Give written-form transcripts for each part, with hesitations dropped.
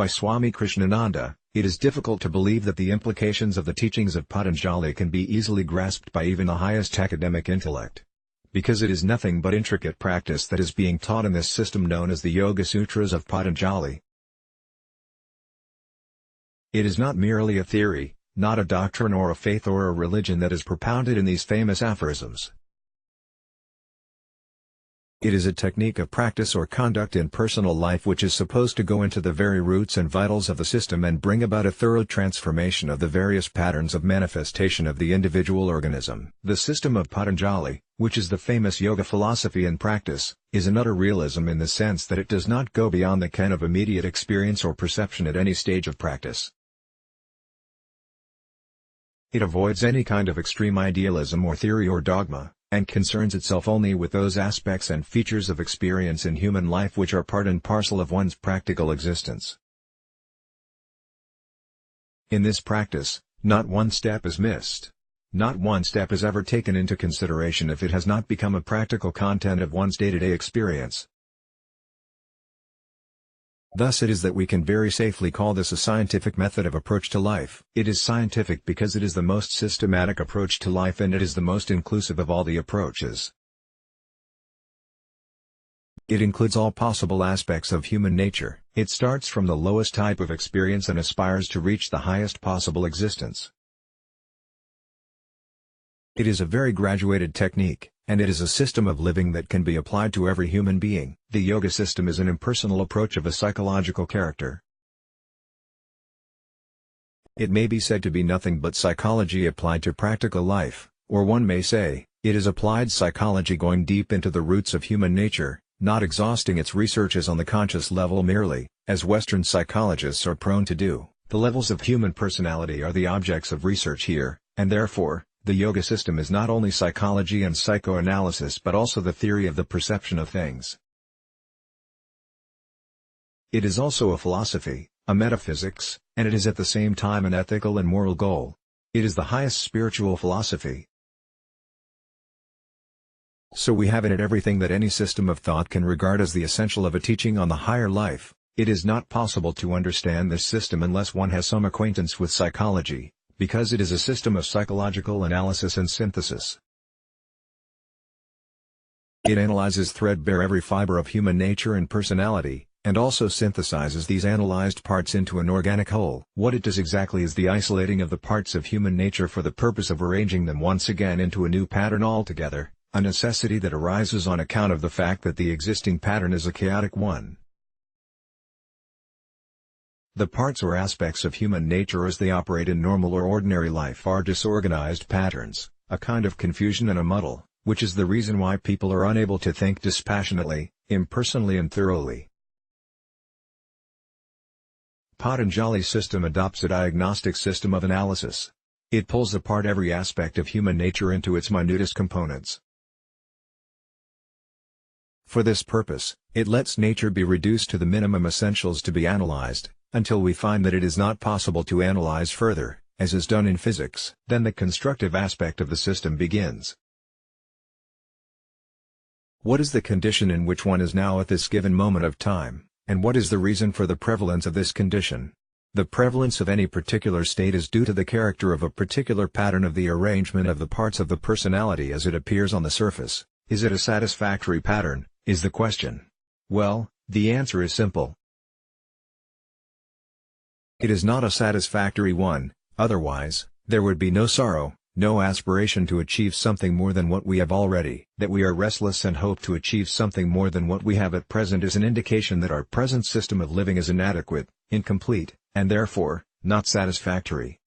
by Swami Krishnananda, it is difficult to believe that the implications of the teachings of Patanjali can be easily grasped by even the highest academic intellect. Because it is nothing but intricate practice that is being taught in this system known as the Yoga Sutras of Patanjali. It is not merely a theory, not a doctrine or a faith or a religion that is propounded in these famous aphorisms. It is a technique of practice or conduct in personal life which is supposed to go into the very roots and vitals of the system and bring about a thorough transformation of the various patterns of manifestation of the individual organism. The system of Patanjali, which is the famous yoga philosophy and practice, is an utter realism in the sense that it does not go beyond the ken of immediate experience or perception at any stage of practice. It avoids any kind of extreme idealism or theory or dogma, and concerns itself only with those aspects and features of experience in human life which are part and parcel of one's practical existence. In this practice, not one step is missed. Not one step is ever taken into consideration if it has not become a practical content of one's day-to-day experience. Thus it is that we can very safely call this a scientific method of approach to life. It is scientific because it is the most systematic approach to life and it is the most inclusive of all the approaches. It includes all possible aspects of human nature. It starts from the lowest type of experience and aspires to reach the highest possible existence. It is a very graduated technique, and it is a system of living that can be applied to every human being. The yoga system is an impersonal approach of a psychological character. It may be said to be nothing but psychology applied to practical life, or one may say, it is applied psychology going deep into the roots of human nature, not exhausting its researches on the conscious level merely, as Western psychologists are prone to do. The levels of human personality are the objects of research here, and therefore, the yoga system is not only psychology and psychoanalysis but also the theory of the perception of things. It is also a philosophy, a metaphysics, and it is at the same time an ethical and moral goal. It is the highest spiritual philosophy. So we have in it everything that any system of thought can regard as the essential of a teaching on the higher life. It is not possible to understand this system unless one has some acquaintance with psychology, because it is a system of psychological analysis and synthesis. It analyzes threadbare every fiber of human nature and personality, and also synthesizes these analyzed parts into an organic whole. What it does exactly is the isolating of the parts of human nature for the purpose of arranging them once again into a new pattern altogether, a necessity that arises on account of the fact that the existing pattern is a chaotic one. The parts or aspects of human nature as they operate in normal or ordinary life are disorganized patterns, a kind of confusion and a muddle, which is the reason why people are unable to think dispassionately, impersonally and thoroughly. Patanjali's system adopts a diagnostic system of analysis. It pulls apart every aspect of human nature into its minutest components. For this purpose, it lets nature be reduced to the minimum essentials to be analyzed, until we find that it is not possible to analyze further, as is done in physics. Then the constructive aspect of the system begins. What is the condition in which one is now at this given moment of time, and what is the reason for the prevalence of this condition? The prevalence of any particular state is due to the character of a particular pattern of the arrangement of the parts of the personality as it appears on the surface. Is it a satisfactory pattern, is the question. Well, the answer is simple. It is not a satisfactory one, otherwise, there would be no sorrow, no aspiration to achieve something more than what we have already. That we are restless and hope to achieve something more than what we have at present is an indication that our present system of living is inadequate, incomplete, and therefore, not satisfactory.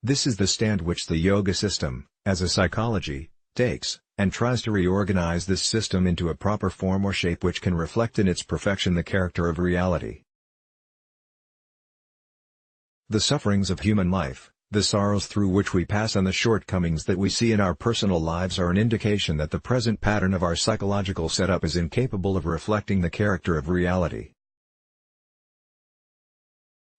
This is the stand which the yoga system, as a psychology, takes, and tries to reorganize this system into a proper form or shape which can reflect in its perfection the character of reality. The sufferings of human life, the sorrows through which we pass and the shortcomings that we see in our personal lives are an indication that the present pattern of our psychological setup is incapable of reflecting the character of reality.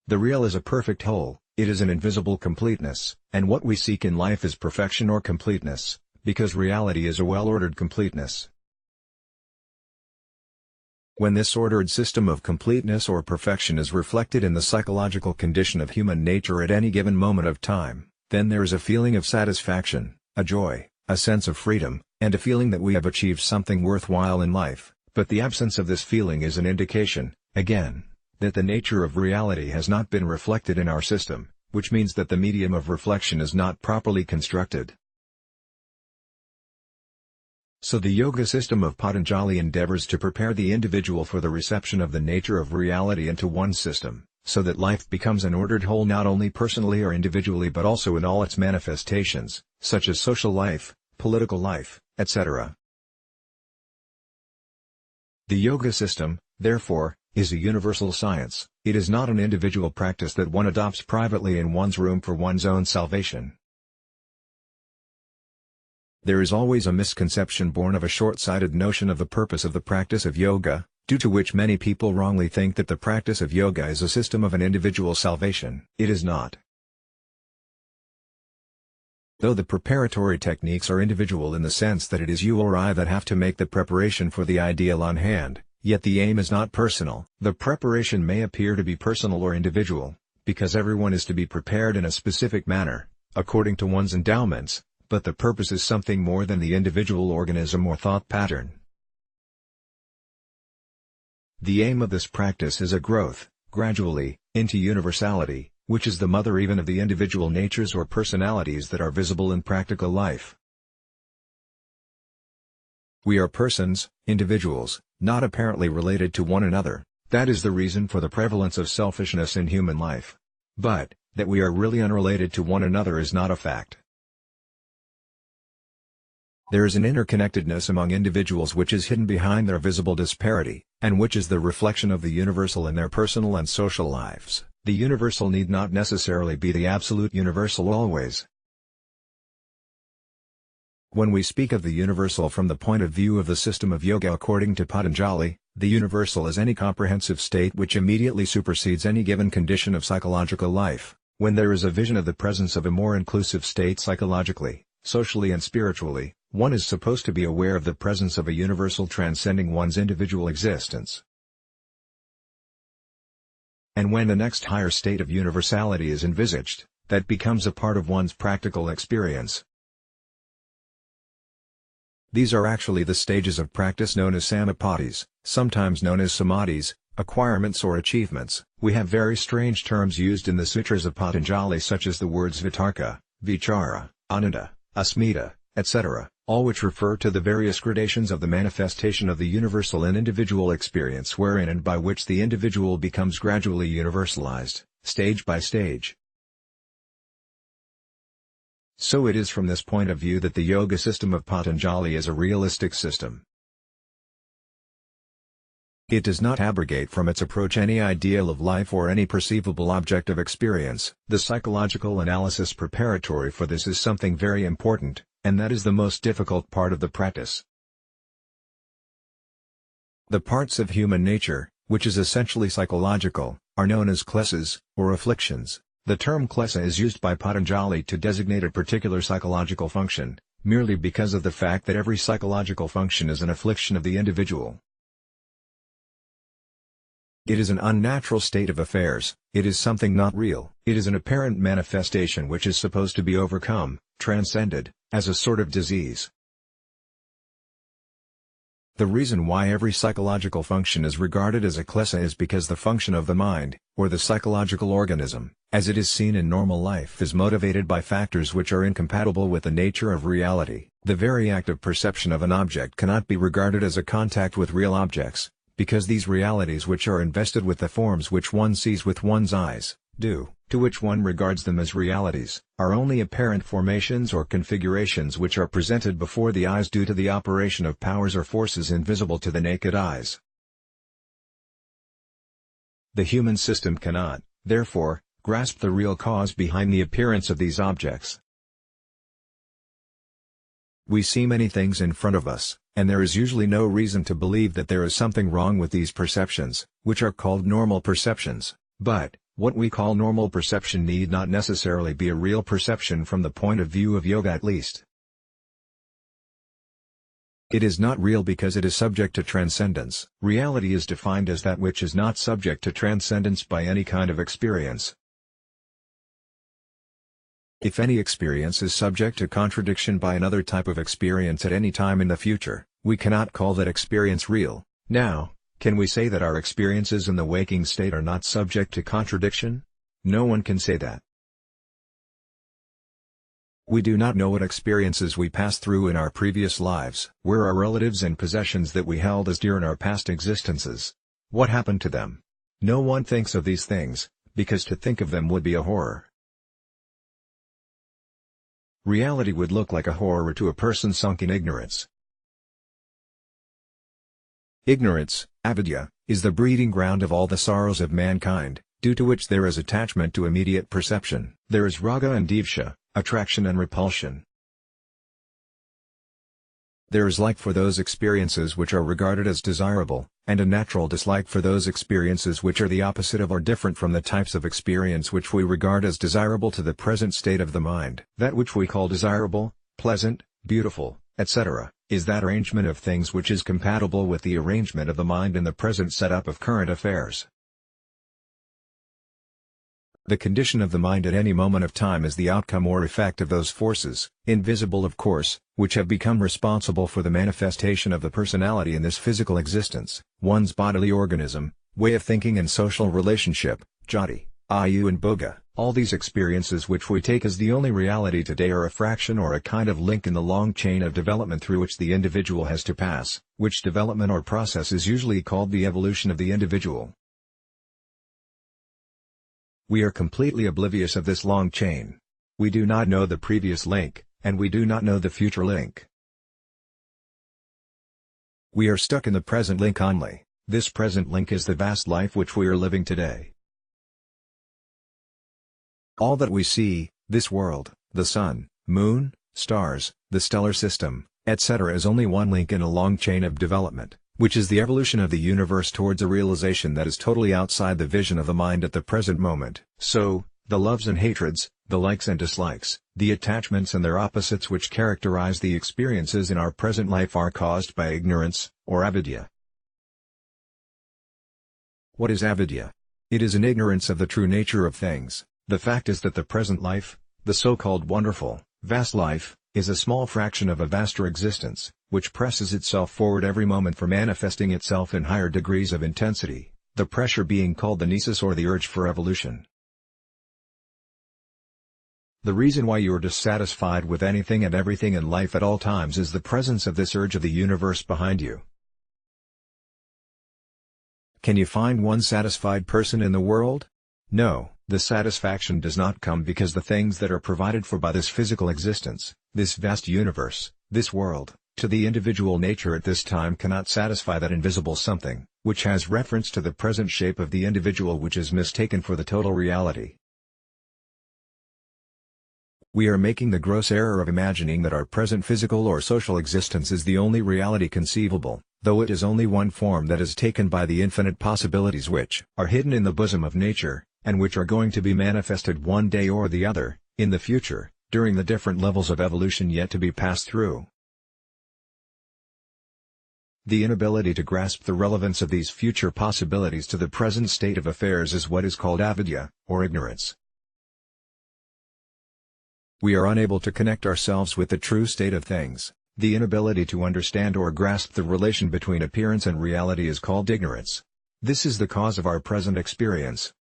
The real is a perfect whole, it is an invisible completeness, and what we seek in life is perfection or completeness, because reality is a well-ordered completeness. When this ordered system of completeness or perfection is reflected in the psychological condition of human nature at any given moment of time, then there is a feeling of satisfaction, a joy, a sense of freedom, and a feeling that we have achieved something worthwhile in life. But the absence of this feeling is an indication, again, that the nature of reality has not been reflected in our system, which means that the medium of reflection is not properly constructed. So the yoga system of Patanjali endeavors to prepare the individual for the reception of the nature of reality into one's system, so that life becomes an ordered whole not only personally or individually but also in all its manifestations, such as social life, political life, etc. The yoga system, therefore, is a universal science. It is not an individual practice that one adopts privately in one's room for one's own salvation. There is always a misconception born of a short-sighted notion of the purpose of the practice of yoga, due to which many people wrongly think that the practice of yoga is a system of an individual salvation. It is not. Though the preparatory techniques are individual in the sense that it is you or I that have to make the preparation for the ideal on hand, yet the aim is not personal. The preparation may appear to be personal or individual, because everyone is to be prepared in a specific manner, according to one's endowments, but the purpose is something more than the individual organism or thought pattern. The aim of this practice is a growth, gradually, into universality, which is the mother even of the individual natures or personalities that are visible in practical life. We are persons, individuals, not apparently related to one another. That is the reason for the prevalence of selfishness in human life. But, that we are really unrelated to one another is not a fact. There is an interconnectedness among individuals which is hidden behind their visible disparity, and which is the reflection of the universal in their personal and social lives. The universal need not necessarily be the absolute universal always. When we speak of the universal from the point of view of the system of yoga according to Patanjali, the universal is any comprehensive state which immediately supersedes any given condition of psychological life. When there is a vision of the presence of a more inclusive state psychologically, socially and spiritually, one is supposed to be aware of the presence of a universal transcending one's individual existence. And when the next higher state of universality is envisaged, that becomes a part of one's practical experience. These are actually the stages of practice known as samapatis, sometimes known as samadhis, acquirements or achievements. We have very strange terms used in the sutras of Patanjali such as the words vitarka, vichara, ananda, asmita, etc., all which refer to the various gradations of the manifestation of the universal in individual experience wherein and by which the individual becomes gradually universalized, stage by stage. So it is from this point of view that the yoga system of Patanjali is a realistic system. It does not abrogate from its approach any ideal of life or any perceivable object of experience. The psychological analysis preparatory for this is something very important, and that is the most difficult part of the practice. The parts of human nature, which is essentially psychological, are known as klesas, or afflictions. The term klesa is used by Patanjali to designate a particular psychological function, merely because of the fact that every psychological function is an affliction of the individual. It is an unnatural state of affairs, it is something not real. It is an apparent manifestation which is supposed to be overcome, transcended, as a sort of disease. The reason why every psychological function is regarded as a klesa is because the function of the mind, or the psychological organism, as it is seen in normal life is motivated by factors which are incompatible with the nature of reality. The very act of perception of an object cannot be regarded as a contact with real objects, because these realities which are invested with the forms which one sees with one's eyes, to which one regards them as realities, are only apparent formations or configurations which are presented before the eyes due to the operation of powers or forces invisible to the naked eyes. The human system cannot, therefore, grasp the real cause behind the appearance of these objects. We see many things in front of us, and there is usually no reason to believe that there is something wrong with these perceptions, which are called normal perceptions. But, what we call normal perception need not necessarily be a real perception from the point of view of yoga at least. It is not real because it is subject to transcendence. Reality is defined as that which is not subject to transcendence by any kind of experience. If any experience is subject to contradiction by another type of experience at any time in the future, we cannot call that experience real. Now, can we say that our experiences in the waking state are not subject to contradiction? No one can say that. We do not know what experiences we passed through in our previous lives, where our relatives and possessions that we held as dear in our past existences. What happened to them? No one thinks of these things, because to think of them would be a horror. Reality would look like a horror to a person sunk in ignorance. Ignorance, avidya, is the breeding ground of all the sorrows of mankind, due to which there is attachment to immediate perception. There is raga and devsha, attraction and repulsion. There is like for those experiences which are regarded as desirable, and a natural dislike for those experiences which are the opposite of or different from the types of experience which we regard as desirable to the present state of the mind. That which we call desirable, pleasant, beautiful, etc., is that arrangement of things which is compatible with the arrangement of the mind in the present setup of current affairs. The condition of the mind at any moment of time is the outcome or effect of those forces, invisible of course, which have become responsible for the manifestation of the personality in this physical existence, one's bodily organism, way of thinking and social relationship, jati, ayu and bhoga. All these experiences which we take as the only reality today are a fraction or a kind of link in the long chain of development through which the individual has to pass, which development or process is usually called the evolution of the individual. We are completely oblivious of this long chain. We do not know the previous link, and we do not know the future link. We are stuck in the present link only. This present link is the vast life which we are living today. All that we see, this world, the sun, moon, stars, the stellar system, etc. is only one link in a long chain of development, which is the evolution of the universe towards a realization that is totally outside the vision of the mind at the present moment. So, the loves and hatreds, the likes and dislikes, the attachments and their opposites which characterize the experiences in our present life are caused by ignorance, or avidya. What is avidya? It is an ignorance of the true nature of things. The fact is that the present life, the so-called wonderful, vast life, is a small fraction of a vaster existence, which presses itself forward every moment for manifesting itself in higher degrees of intensity, the pressure being called the nesis or the urge for evolution. The reason why you are dissatisfied with anything and everything in life at all times is the presence of this urge of the universe behind you. Can you find one satisfied person in the world? No, the satisfaction does not come because the things that are provided for by this physical existence, this vast universe, this world, to the individual nature at this time cannot satisfy that invisible something, which has reference to the present shape of the individual which is mistaken for the total reality. We are making the gross error of imagining that our present physical or social existence is the only reality conceivable, though it is only one form that is taken by the infinite possibilities which are hidden in the bosom of nature, and which are going to be manifested one day or the other, in the future, during the different levels of evolution yet to be passed through. The inability to grasp the relevance of these future possibilities to the present state of affairs is what is called avidya, or ignorance. We are unable to connect ourselves with the true state of things. The inability to understand or grasp the relation between appearance and reality is called ignorance. This is the cause of our present experience.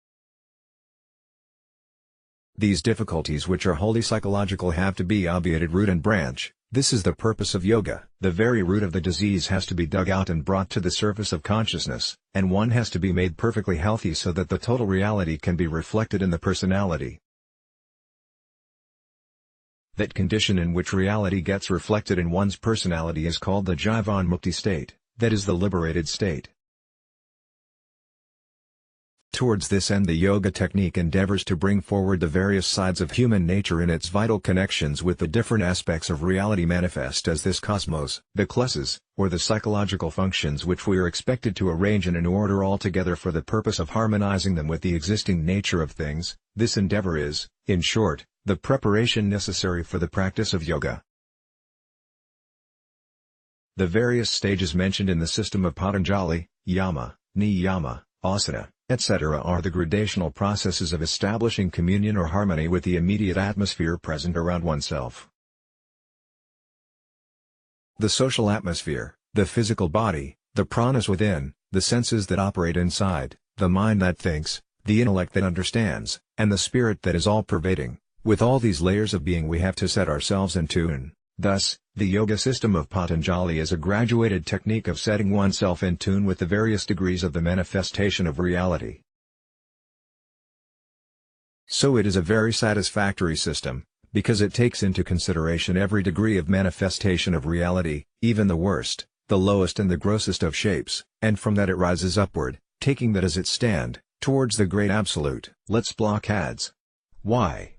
These difficulties which are wholly psychological have to be obviated root and branch. This is the purpose of yoga. The very root of the disease has to be dug out and brought to the surface of consciousness, and one has to be made perfectly healthy so that the total reality can be reflected in the personality. That condition in which reality gets reflected in one's personality is called the Jivan-mukti state, that is the liberated state. Towards this end the yoga technique endeavors to bring forward the various sides of human nature in its vital connections with the different aspects of reality manifest as this cosmos, the klesas, or the psychological functions which we are expected to arrange in an order altogether for the purpose of harmonizing them with the existing nature of things. This endeavor is, in short, the preparation necessary for the practice of yoga. The various stages mentioned in the system of Patanjali, yama, niyama, asana, etc. are the gradational processes of establishing communion or harmony with the immediate atmosphere present around oneself. The social atmosphere, the physical body, the pranas within, the senses that operate inside, the mind that thinks, the intellect that understands, and the spirit that is all-pervading. With all these layers of being we have to set ourselves in tune. Thus, the yoga system of Patanjali is a graduated technique of setting oneself in tune with the various degrees of the manifestation of reality. So it is a very satisfactory system, because it takes into consideration every degree of manifestation of reality, even the worst, the lowest and the grossest of shapes, and from that it rises upward, taking that as its stand, towards the great absolute. Let's block ads. Why?